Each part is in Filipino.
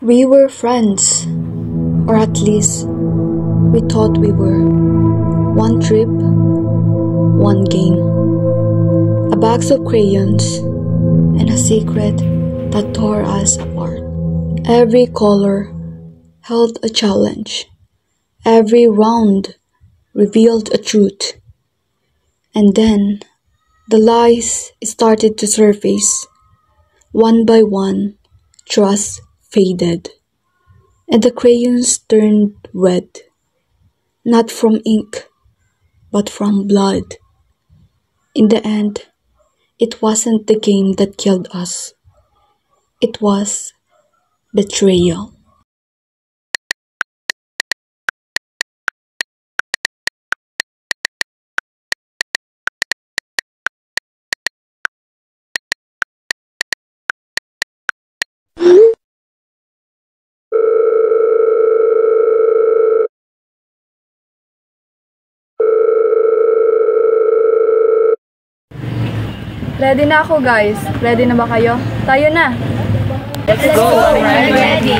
We were friends, or at least we thought we were. One trip, one game, a box of crayons, and a secret that tore us apart. Every color held a challenge. Every round revealed a truth. And then the lies started to surface. One by one, trust faded, and the crayons turned red, not from ink, but from blood. In the end, it wasn't the game that killed us. It was betrayal. Ready na ako, guys. Ready na ba kayo? Tayo na! Let's go! I'm ready!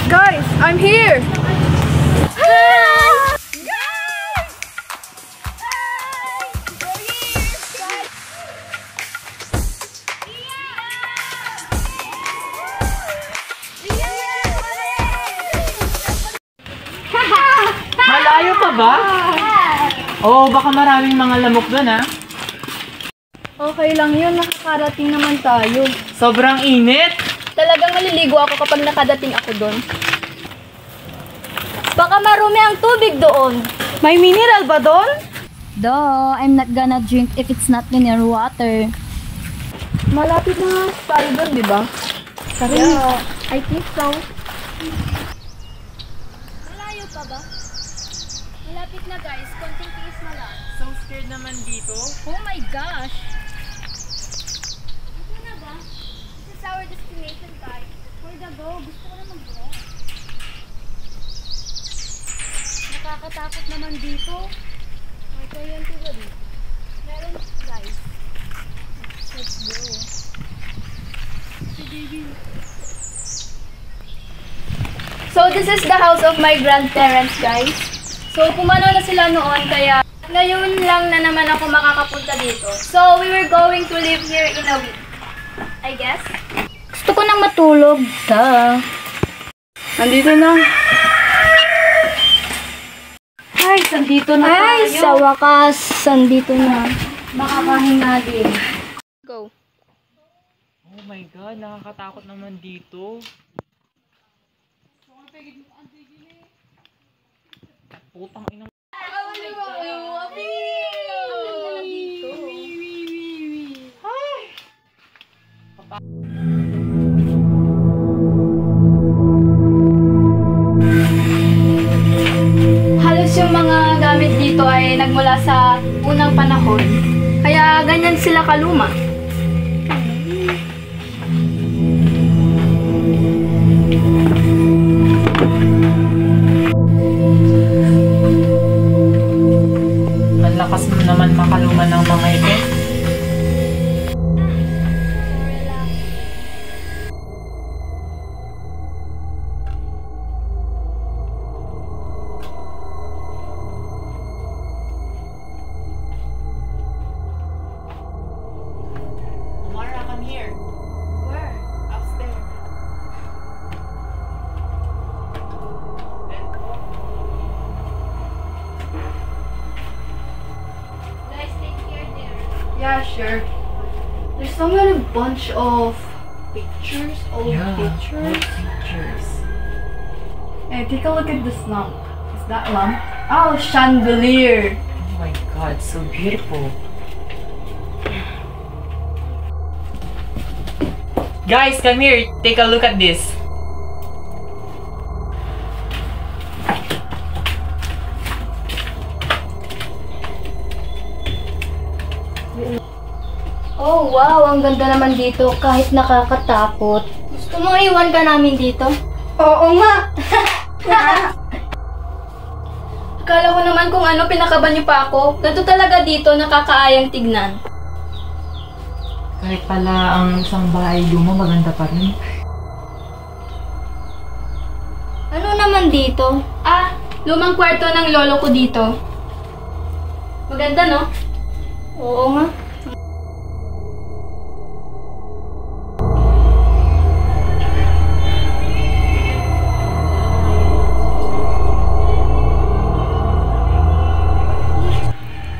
Guys, I'm here! Malayo pa ba? Oo, baka maraming mga lamok doon, ha? Okay lang yun, nakakarating naman tayo. Sobrang init! Talagang maliligo ako kapag nakadating ako doon. Baka marumi ang tubig doon. May mineral ba doon? Duh, I'm not gonna drink if it's not mineral water. Malapit na tayo doon, di ba? Yeah, I think so. Malayo pa ba? Malapit na, guys. Konting tiis na lang. So scared naman dito. Oh my gosh! Ito na ba? This is our destination, guys. Where the go? Gusto ko na mag-go. Nakakatakot naman dito. May kuryente ba dito? Meron, guys. Let's go. So, this is the house of my grandparents, guys. So, pumanaw na sila noon, kaya ngayon lang na naman ako makakapunta dito. So, we were going to live here in a week, I guess. Gusto ko nang matulog. Duh. Nandito na. Ay, nandito na tayo. Ay, sa wakas, sandito na. Makakahinga din. Go. Oh my God, nakakatakot naman dito. Putang ina. Halos yung mga gamit dito ay nagmula sa unang panahon. Kaya ganyan sila kaluma. Ang lakas mo naman makaluma ng mga ito. Mara, come here. Where? Upstairs. Guys, take care there. Yeah, sure. There's so many bunch of pictures, old pictures. Pictures. Hey, take a look at this lamp. Is that lamp? Oh, chandelier. Oh my God, so beautiful. Guys, come here. Take a look at this. Oh, Wow, ang ganda naman dito kahit nakakatakot. Gusto mo iwan ka namin dito? Oo nga. Akala ko naman kung ano, pinakaban niyo pa ako. Ganito talaga dito, nakakaayang tignan. Kahit pala ang isang bahay luma, maganda pa rin. Ano naman dito? Ah, lumang kwarto ng lolo ko dito. Maganda, no? Oo nga.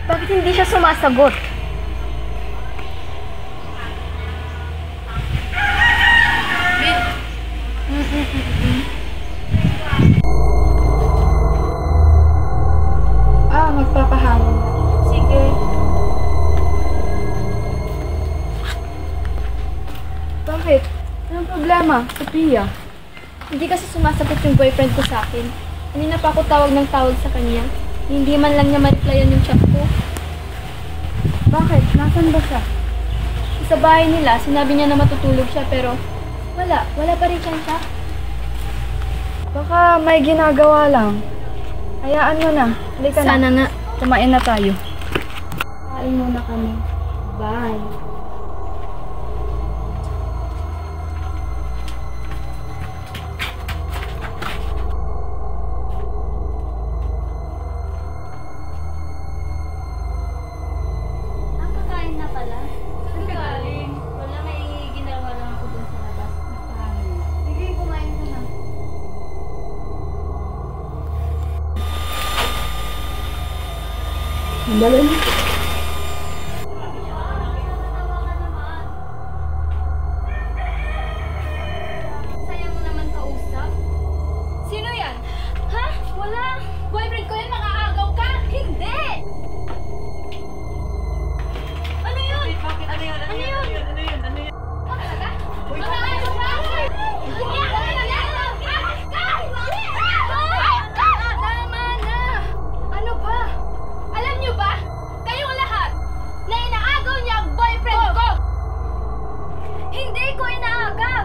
Bakit hindi siya sumasagot? Magpapahangin. Sige. Bakit? Anong problema, Sophia? Hindi kasi sumasagot yung boyfriend ko sa akin. Kanina pa ako tawag ng tawag sa kanya. Hindi man lang niya ma-replyan yung chat ko. Bakit? Nasaan ba siya? Sa bahay nila, sinabi niya na matutulog siya pero wala pa rin siya. Baka may ginagawa lang. Hayaan mo na. Halika na. Sana nga. Kumain na tayo. Kain muna kami. Bye. Kakain na pala. Saan ka galing? Wala, may ginawa lang ako dun sa labas. Nagpahangin. Sige, kumain ka na. Andali na. Saya mo naman kausap. Sino yan? Ha? Wala. Boyfriend ko yan, makaagaw ka? Hindi! Ano yun? Bakit? Ano yun? Ano yun? Ano yun? Ano yun? Talaga? Makaagaw ka? Tama na! Ano ba? Alam niyo ba? Kayong lahat na inaagaw niya ang boyfriend ko! Hindi ko inaagaw!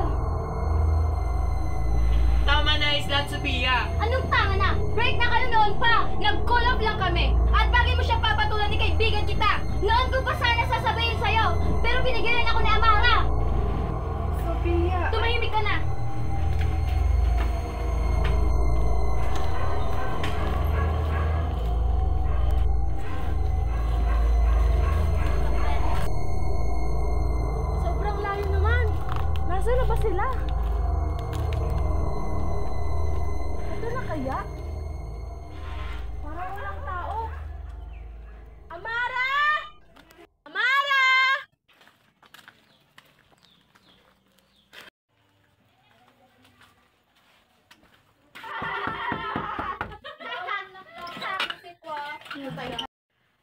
Tama na, Islat Sophia. Anong tama na? Break na kayo noon pa! Nag-call off lang kami! At bakit mo siya papatulan ni kaibigan kita? Noon ko pa sana sasabihin sa'yo! Pero pinigilan ako ni Amara! Sophia. Tumahimik ka na! Sobrang layo naman! Nasaan na ba sila? Ito na kaya? Parang walang tao. Amara! Amara!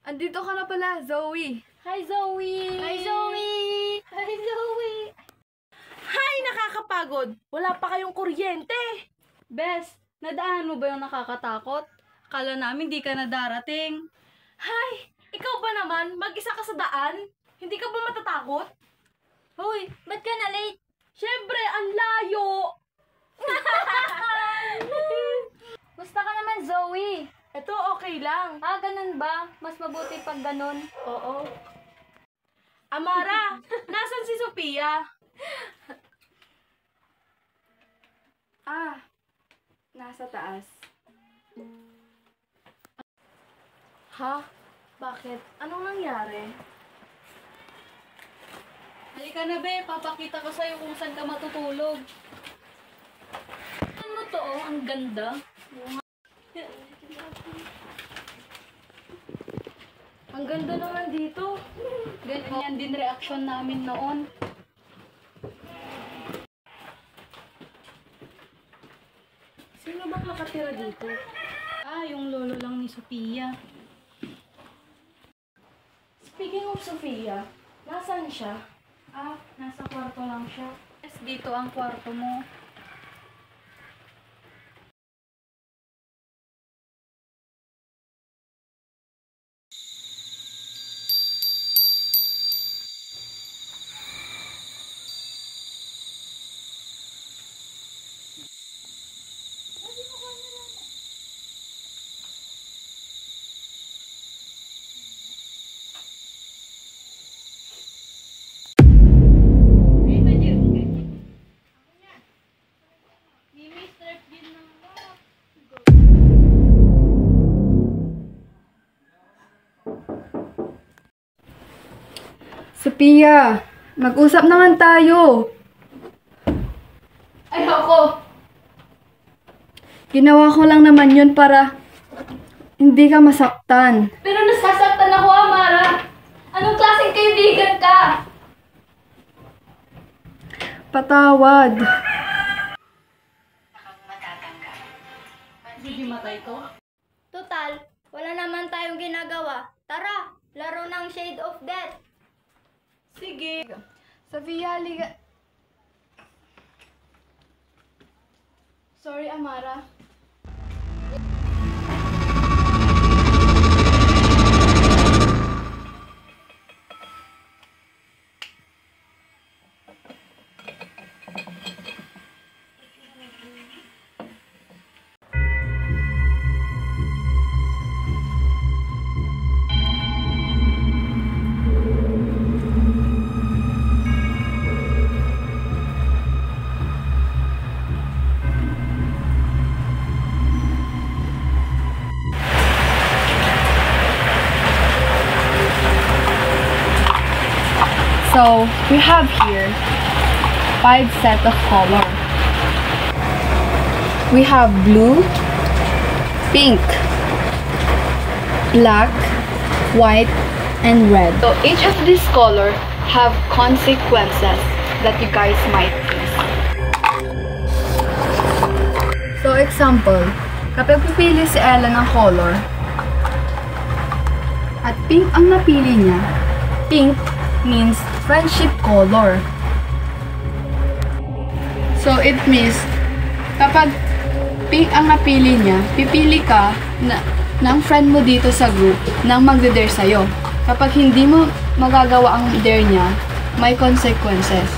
Andito ka na pala, Zoe. Hi, Zoe! Hi, Zoe! Hi, Zoe! Ay, nakakapagod. Wala pa kayong kuryente. Bes, nadaan mo ba yung nakakatakot? Kala namin di ka na darating. Hay, ikaw ba naman? Mag-isa ka sa daan? Hindi ka ba matatakot? Hoy, ba't ka na late? Siyempre, ang layo. Gusto ka naman, Zoe? Ito, okay lang. Ah, ganun ba? Mas mabuti pag ganun. Oo. Amara, nasan si Sophia? Nasa taas. Ha? Bakit? Anong nangyari? Halika na be, papakita ko sa'yo kung saan ka matutulog. Ano to oh, ang ganda. Ang ganda naman dito. Ganyan din reaksyon namin noon. Sino bang nakatira dito? Ah, yung lolo lang ni Sophia. Speaking of Sophia, nasaan siya? Ah, nasa kwarto lang siya. Yes, dito ang kwarto mo. Sophia, mag-usap naman tayo. Ayoko. Ginawa ko lang naman yun para hindi ka masaktan. Pero nasasaktan ako, Amara. Anong klaseng kaibigan ka? Patawad. Total, wala naman tayong ginagawa. Tara, laro ng Shade of Death. Sige. Sophia, liga... Sorry, Amara. So, we have here 5 sets of color. We have blue, pink, black, white, and red. So, each of these color have consequences that you guys might face. So, example, kapag pipili si Ella ng color, at pink ang napili niya, pink means friendship color. So, it means, kapag pink ang napili niya, pipili ka ng friend mo dito sa group nang magde-dare sa'yo. Kapag hindi mo magagawa ang dare niya, may consequences.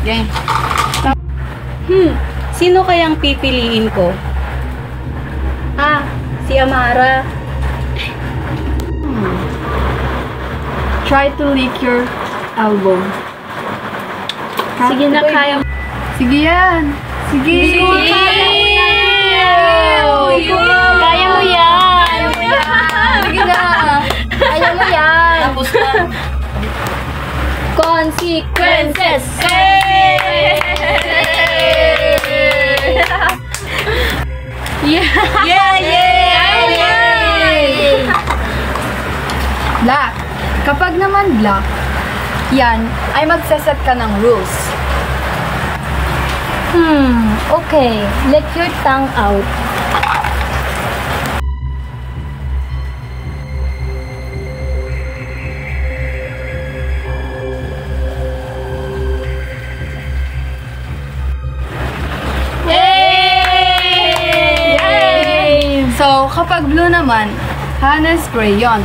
Game. Sino kayang pipiliin ko? Si Amara. Try to lick your elbow. Sige na, kaya. Sige yan. Sige. Kaya mo yan. Sige na. Kaya mo yan. Tapos na. Consequences. Black. Kapag naman black, yan ay magsaset ka ng rules. Okay. Let your tongue out. So, kapag blue naman, Hannah's crayon.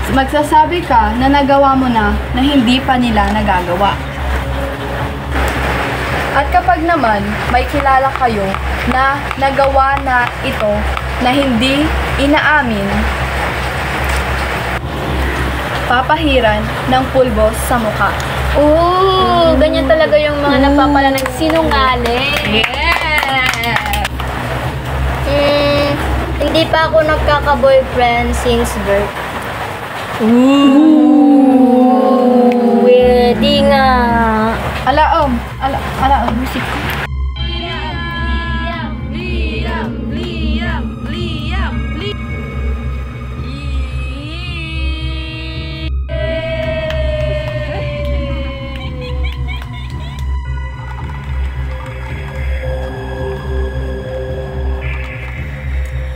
Magsasabi ka na nagawa mo na hindi pa nila nagagawa. At kapag naman may kilala kayo na nagawa na ito na hindi inaamin, papahiran ng pulbos sa mukha. Oo, ganyan talaga yung mga nagpapala ng sinungaling. Hindi pa ako nagkaka-boyfriend since birth. Pwede nga. Alaom, musik.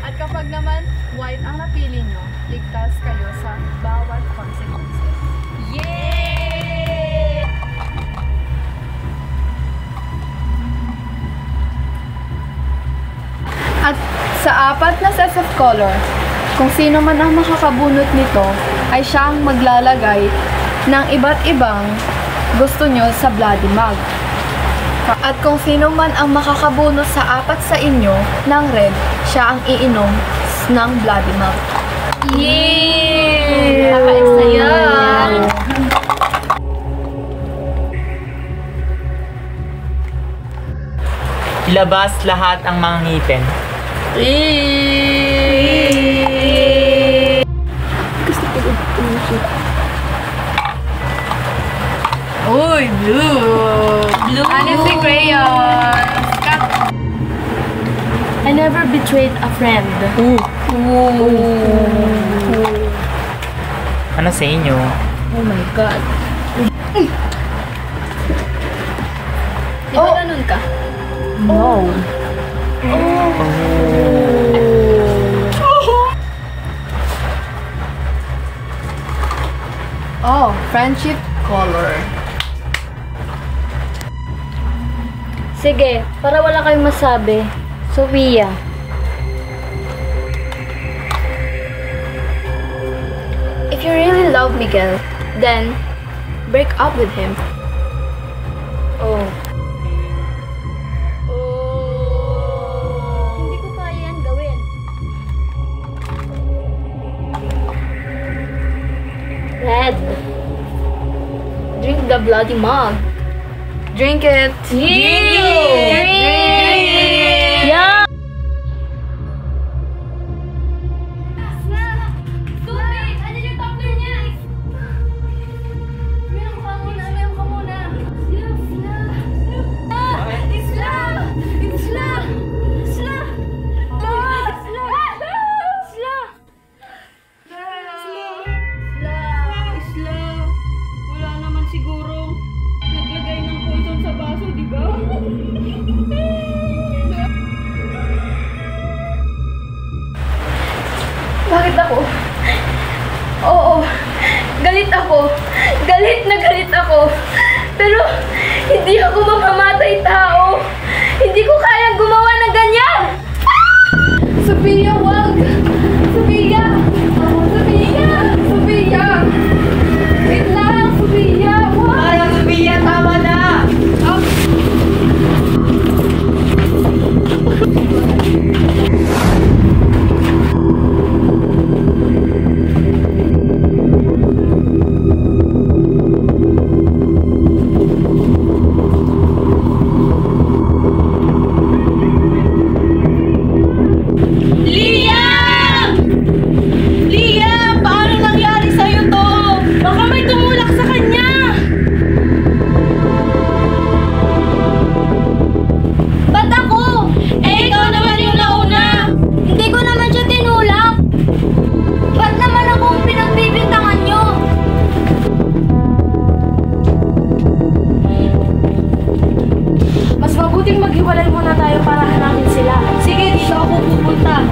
At kapag naman white ang napili nyo, ligtas kayo sa bawat consequences. At sa 4 na sets of color, kung sino man ang makakabunot nito, ay siyang maglalagay ng iba't ibang gusto nyo sa bloody mug. At kung sino man ang makakabunot sa 4 sa inyo ng red, siya ang iinom ng bloody mug. Yay! Nakaka-excited. Ilabas lahat ang mga ngipin. Gusto ko Uy, blue. Blue. Honestly, crayons. I never betrayed a friend. Ano sa inyo? Oh my God. Di ba ganun ka? No. Oh, friendship color. Sige, para wala kayong masabi. Sophia. If you really love Miguel, then break up with him. Oh. Hindi ko kaya yan gawin. Red. Drink the bloody mug. Drink it. Yeah! Wala naman siguro naglagay ng poison sa baso, di ba? Bakit ako? Oo, galit ako. Galit na galit ako. Pero hindi ako mamamatay tao. Hindi ko kayang gumawa ng ganyan. Sophia, wag! Sophia! Sophia! Sophia! Wait lang, Sophia! Wag! Parang Sophia, tama na! Maghiwalay muna tayo para hanapin sila. Sige, dito ako pupunta.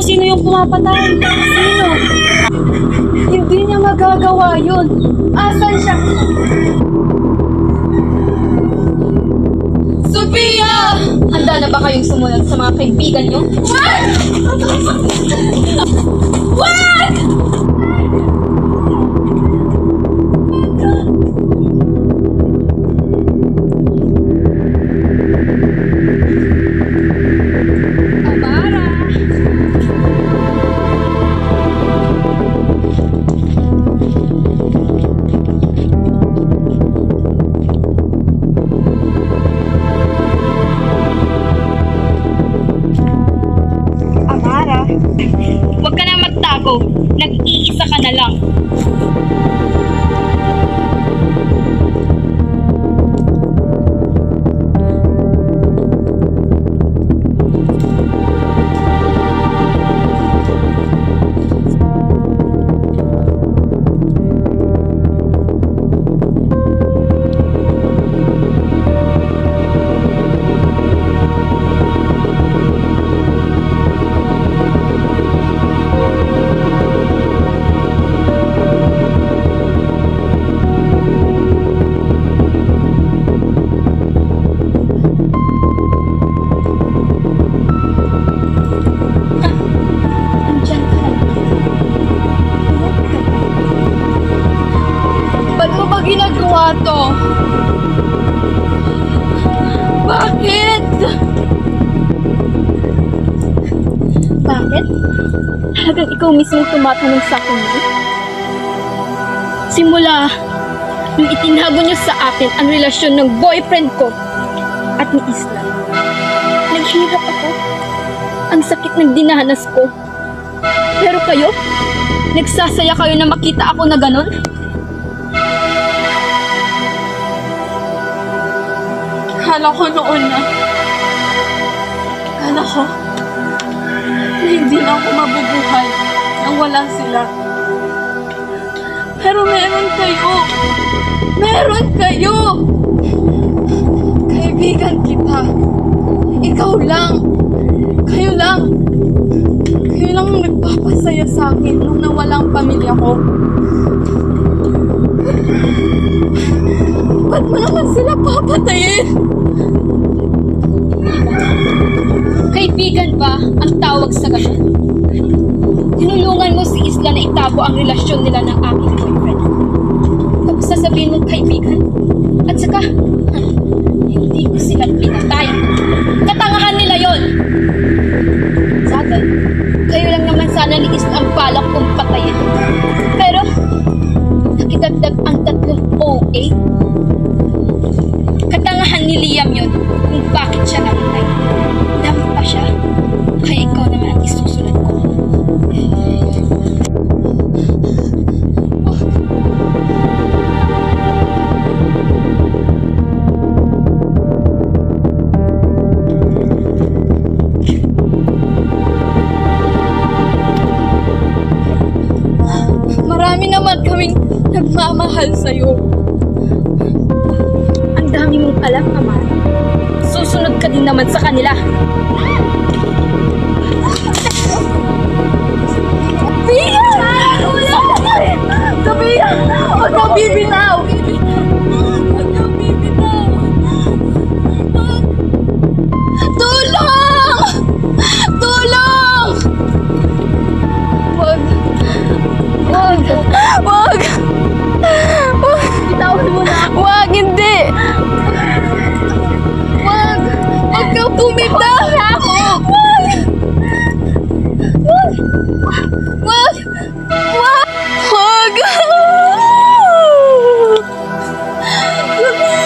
Sino yung pumapatay? Sino? Hindi niya magagawa yun. Asan siya? Sophia! Handa na ba kayong sumunod sa mga kaibigan niyo? What? What? Amara! Huwag ka na magtago. Nag-iisa ka na lang. Ba't mo ba ginagawa to? Bakit? Bakit? Talagang ikaw mismo tumatanong sa akin mo? Simula nung itinago niyo sa akin ang relasyon ng boyfriend ko at ni Isla. Naghirap ako. Ang sakit ng dinanas ko. Pero kayo, nagsasaya kayo na makita ako na ganon? Akala ko noon na hindi na ako mabubuhay nang wala sila. Pero meron kayo! Meron kayo! Kaibigan kita. Ikaw lang. Kayo lang. Kayo lang ang nagpapasaya sa akin nung nawalang pamilya ko. Ba't mo naman sila papatayin? Kaibigan ba ang tawag sa ganun? Tinulungan mo si Isla na itabo ang relasyon nila ng aking boyfriend. Tapos sasabihin mo kaibigan. At saka, hindi ko sila pinatay. Katangahan nila yon. Sagay, kayo lang naman sana ni Isla ang balak kong patayin. Pero, nakidagdag ang tatlong OA. Katangahan ni Liam yun kung bakit siya namatay. Dami pa siya, kaya ikaw naman ang isusunod ko. Marami naman kaming nagmamahal sa'yo. Ang dami mong alam, Ama. Susunod ka din naman sa kanila. Bia! Sabiya! Huwag kang bibitaw! Huwag kang bibitaw! Tulong! Tulong! Huwag! Huwag! Huwag! Bitawan mo na. Huwag! Hindi! Huwag! Huwag kang bumitaw! Huwag! Huwag! Huwag! Huwag! Huwag! Sabiya!